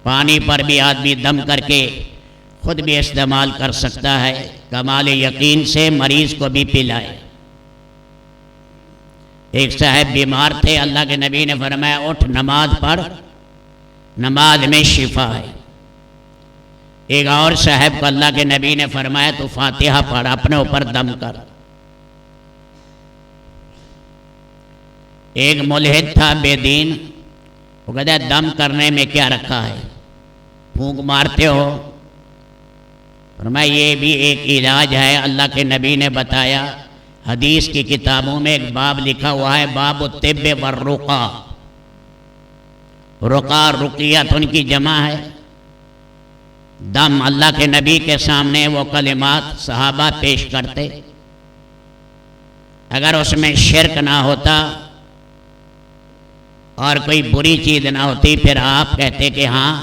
پانی پر بھی آدمی دم کر کے خود بھی استعمال کر سکتا ہے، کمال یقین سے مریض کو بھی پلائے۔ ایک صاحب بیمار تھے، اللہ کے نبی نے فرمایا اٹھ نماز پڑھ، نماز میں شفا ہے۔ ایک اور صاحب کو اللہ کے نبی نے فرمایا تو فاتحہ پڑھ، اپنے اوپر دم کر۔ ایک ملحد تھا بے دین، وہ کہتا ہے دم کرنے میں کیا رکھا ہے، پھونک مارتے ہو؟ فرمایا یہ بھی ایک علاج ہے، اللہ کے نبی نے بتایا۔ حدیث کی کتابوں میں ایک باب لکھا ہوا ہے، باب الطب والرقا، رقا رقیت ان کی جمع ہے۔ دم اللہ کے نبی کے سامنے وہ کلمات صحابہ پیش کرتے، اگر اس میں شرک نہ ہوتا اور کوئی بری چیز نہ ہوتی پھر آپ کہتے کہ ہاں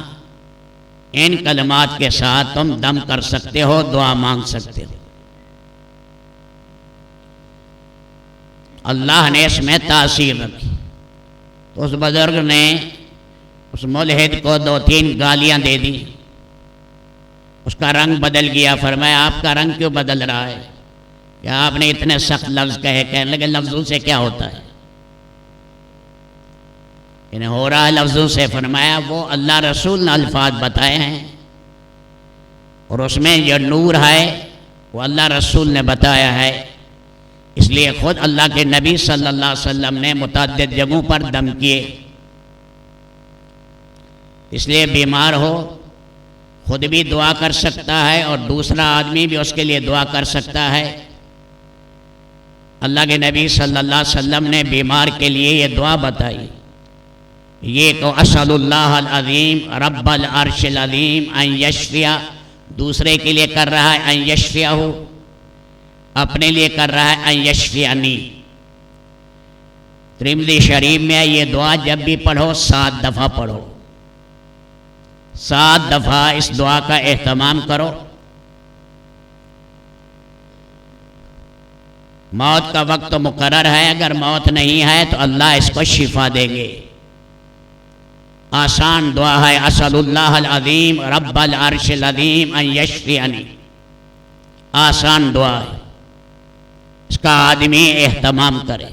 ان کلمات کے ساتھ تم دم کر سکتے ہو، دعا مانگ سکتے ہو۔ اللہ نے اس میں تاثیر رکھی تو اس بزرگ نے اس ملحد کو 2-3 گالیاں دے دی، اس کا رنگ بدل گیا۔ فرمایا آپ کا رنگ کیوں بدل رہا ہے؟ کہ آپ نے اتنے سخت لفظ کہے، کہنے لگے لفظوں سے کیا ہوتا ہے؟ انہیں ہو رہا ہے لفظوں سے۔ فرمایا وہ اللہ رسول نے الفاظ بتائے ہیں اور اس میں جو نور ہے وہ اللہ رسول نے بتایا ہے، اس لیے خود اللہ کے نبی صلی اللہ علیہ وسلم نے متعدد جگہوں پر دم کیے۔ اس لیے بیمار ہو خود بھی دعا کر سکتا ہے اور دوسرا آدمی بھی اس کے لیے دعا کر سکتا ہے۔ اللہ کے نبی صلی اللہ علیہ وسلم نے بیمار کے لیے یہ دعا بتائی، یہ تو اسأل اللہ العظیم رب العرش العظیم ان یشفیہ، دوسرے کے لیے کر رہا ہے ان یشفیہ ہو، اپنے لیے کر رہا ہے ان یشفیانی۔ ترمذی شریف میں یہ دعا جب بھی پڑھو 7 دفعہ پڑھو، 7 دفعہ اس دعا کا اہتمام کرو۔ موت کا وقت مقرر ہے، اگر موت نہیں ہے تو اللہ اس کو شفا دیں گے۔ آسان دعا ہے، اسأل اللہ العظیم رب العرش العظیم ان یشفیانی، آسان دعا ہے، اس کا آدمی اہتمام کرے۔